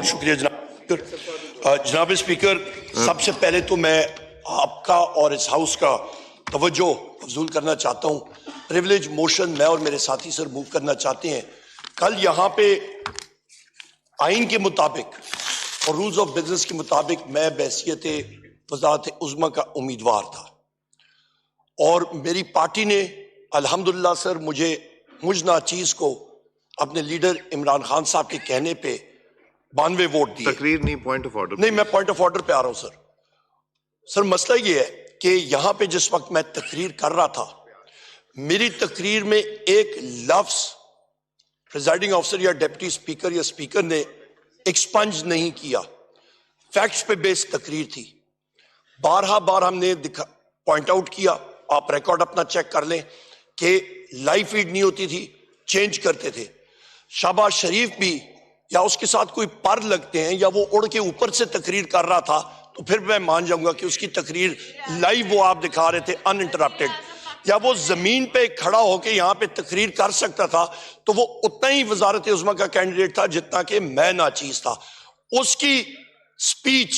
بہت شکریہ جناب اسپیکر. سب سے پہلے تو میں آپ کا اور اس ہاؤس کا توجہ افضول کرنا چاہتا ہوں. پریولیج موشن میں اور میرے ساتھی سر موو کرنا چاہتے ہیں. کل یہاں پہ آئین کے مطابق اور رولز آف بزنس کے مطابق میں بحیثیت وزارت عظمیٰ کا امیدوار تھا اور میری پارٹی نے الحمدللہ سر مجھ ناچیز کو اپنے لیڈر عمران خان صاحب کے کہنے پہ 92 ووٹ دیے. تقریر نہیں، پوائنٹ آف آرڈر. نہیں، میں پوائنٹ آف آرڈر پہ آ رہا ہوں سر. سر مسئلہ یہ ہے کہ یہاں پہ جس وقت میں تقریر کر رہا تھا میری تقریر میں ایک لفظ پریزائڈنگ آفیسر یا ڈیپٹی اسپیکر یا اسپیکر نے ایکسپنج نہیں کیا. فیکٹس پہ بیس تقریر تھی. بار ہم نے پوائنٹ آؤٹ کیا، آپ ریکارڈ اپنا چیک کر لیں کہ لائیو فیڈ نہیں ہوتی تھی، چینج کرتے تھے. شہباز شریف بھی یا اس کے ساتھ کوئی پر لگتے ہیں یا وہ اڑ کے اوپر سے تقریر کر رہا تھا تو پھر میں مان جاؤں گا کہ اس کی تقریر لائیو وہ آپ دکھا رہے تھے ان انٹرپٹیڈ. یا وہ زمین پہ کھڑا ہو کے یہاں پہ تقریر کر سکتا تھا تو وہ اتنا ہی وزارت عظمیٰ کا کینڈیڈیٹ تھا جتنا کہ میں ناچیز تھا. اس کی سپیچ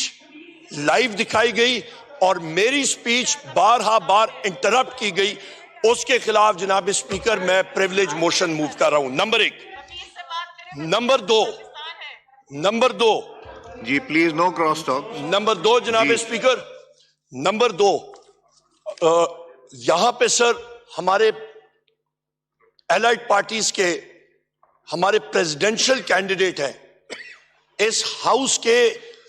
لائیو دکھائی گئی اور میری سپیچ بار انٹرپٹ کی گئی. اس کے خلاف جناب اسپیکر میں پریولیج موشن موو کر رہا ہوں. نمبر 1. نمبر دو جی please no cross talk. Number 2 جناب اسپیکر. نمبر 2 یہاں پہ سر ہمارے الائڈ پارٹیز کے ہمارے پریزیڈنشل کینڈیڈیٹ ہیں، اس ہاؤس کے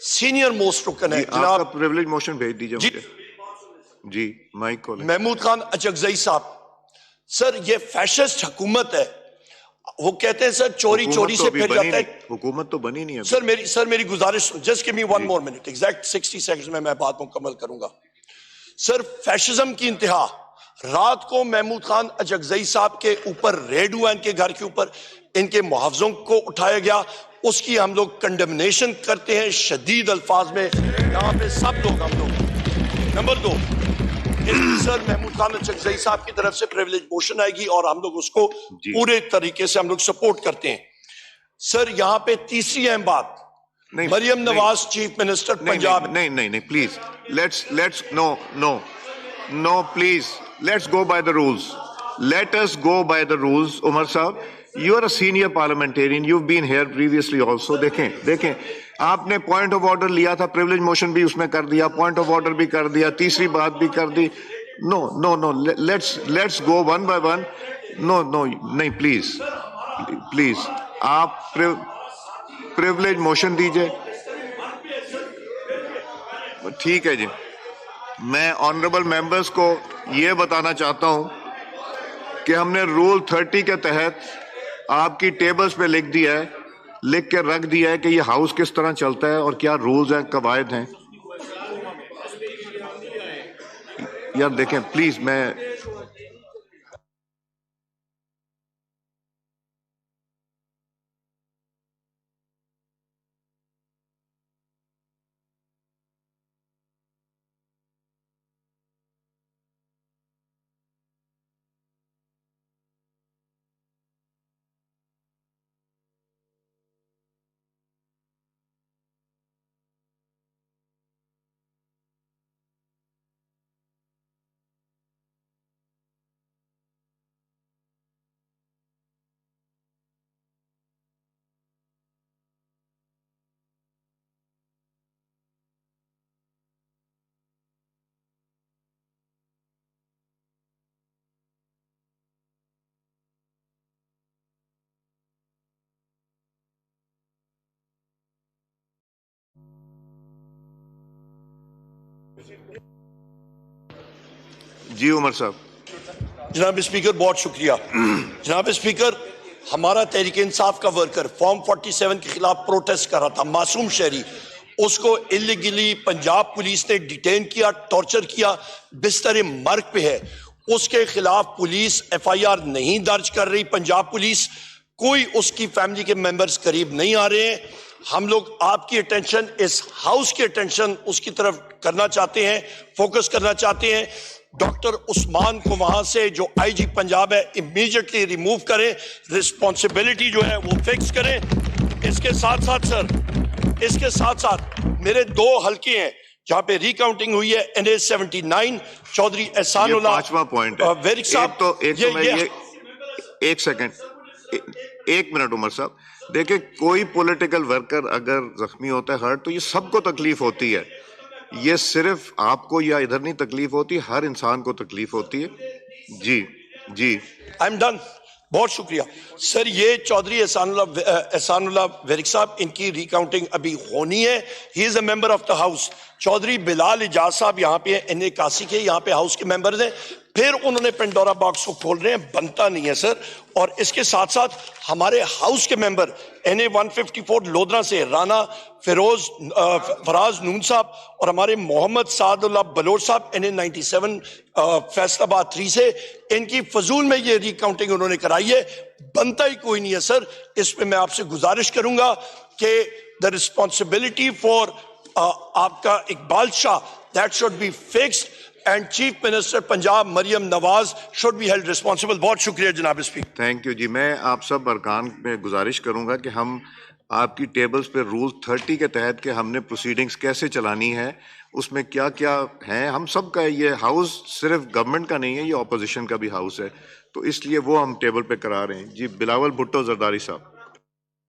سینئر موسٹ رکن ہیں جناب. آپ کا پریولیج موشن بھیج دیجیے مجھے. جی مائک کھولیں. محمود خان اچکزئی صاحب. سر یہ فیشسٹ حکومت ہے. وہ کہتے ہیں سر چوری سے پھر جاتا ہے. حکومت تو بنی نہیں ہے سر میری گزارش just give me one more minute. Exact 60 seconds میں بات مکمل کروں گا. سر فیشزم کی انتہا. رات کو محمود خان اچکزئی صاحب کے اوپر ریڈ ہوا، ان کے گھر کے اوپر، ان کے محافظوں کو اٹھایا گیا. اس کی ہم لوگ کنڈمنیشن کرتے ہیں شدید الفاظ میں یہاں پہ سب لوگ ہم لوگ. نمبر 2 سر محمود خان اچکزئی صاحب کی طرف سے پریولیج موشن آئے گی اور ہم لوگ اس کو پورے طریقے سے ہم لوگ سپورٹ کرتے ہیں. سر یہاں پہ تیسری اہم بات، مریم نواز چیف منسٹر پنجاب. نہیں please let's no please let's go by the rules. Let us go by the rules. Umar sahab you are a senior parliamentarian, you've been here previously also. دیکھیں آپ نے پوائنٹ آف آرڈر لیا تھا، پریولیج موشن بھی اس میں کر دیا، پوائنٹ آف آرڈر بھی کر دیا، تیسری بات بھی کر دی. Now let's go one by one. No نہیں پلیز آپ پریولیج موشن دیجئے. ٹھیک ہے جی. میں آنریبل ممبرز کو یہ بتانا چاہتا ہوں کہ ہم نے رول 30 کے تحت آپ کی ٹیبلز پہ لکھ کے رکھ دیا ہے کہ یہ ہاؤس کس طرح چلتا ہے اور کیا رولز ہیں، قواعد ہیں. یار دیکھیں پلیز میں جی عمر صاحب. جناب اسپیکر بہت شکریہ. جناب اسپیکر ہمارا تحریک انصاف کا ورکر فارم 47 کے خلاف پروٹیسٹ کر رہا تھا، معصوم شہری. اس کو اللیگلی پنجاب پولیس نے ڈیٹین کیا، ٹارچر کیا، بستر مرگ پہ ہے. اس کے خلاف پولیس FIR نہیں درج کر رہی. پنجاب پولیس کوئی اس کی فیملی کے ممبرز قریب نہیں آ رہے ہیں. ہم لوگ آپ کی اٹینشن، اس ہاؤس کی اٹینشن اس کی طرف کرنا چاہتے ہیں، فوکس کرنا چاہتے ہیں. ڈاکٹر عثمان کو وہاں سے جو IG پنجاب ہے امیجیٹلی ریموو کریں، رسپانسبلٹی جو ہے وہ فکس کریں. اس کے ساتھ ساتھ سر اس کے ساتھ ساتھ میرے 2 حلقے ہیں جہاں پہ ریکاؤنٹنگ ہوئی ہے NA 79 چودھری احسان یہ اللہ 5واں پوائنٹ ویرک صاحب ایک سیکنڈ 1 منٹ عمر صاحب دیکھیں کوئی پولیٹیکل ورکر اگر زخمی ہوتا ہے ہرٹ تو یہ سب کو تکلیف ہوتی ہے یہ صرف آپ کو یا ادھر نہیں تکلیف ہوتی ہر انسان کو تکلیف ہوتی ہے جی آئی ایم ڈن بہت شکریہ سر یہ چودھری احسان اللہ ویرک صاحب ان کی ریکاؤنٹنگ ابھی ہونی ہے ہی is a member of the house Chaudhry Bilal Ijaz sahab یہاں پہ NA 81 کے یہاں پہ ہاؤس کے ممبرز ہیں پھر انہوں نے پینڈورا باکس کو کھول رہے ہیں بنتا نہیں ہے سر اور اس کے ساتھ ساتھ ہمارے ہاؤس کے ممبر NA 154 لودھرا سے رانا فراز نون صاحب اور ہمارے محمد سعد اللہ بلوچ صاحب NA 97 فیصل آباد 3 سے ان کی فضول میں یہ ریکاؤنٹنگ انہوں نے کرائی ہے بنتا ہی کوئی نہیں ہے سر اس پہ میں آپ سے گزارش کروں گا کہ the responsibility for آپ کا اقبال شاہ that should be fixed and chief minister Punjab Maryam Nawaz should be held responsible. بہت شکریہ جناب اسپیکر. تھینک یو جی میں آپ سب ارکان میں گزارش کروں گا کہ ہم آپ کی ٹیبلز پہ رول 30 کے تحت کہ ہم نے پروسیڈنگز کیسے چلانی ہے اس میں کیا کیا ہیں ہم سب کا یہ ہاؤس صرف گورنمنٹ کا نہیں ہے یہ اپوزیشن کا بھی ہاؤس ہے تو اس لیے وہ ہم ٹیبل پہ کرا رہے ہیں جی بلاول بھٹو زرداری صاحب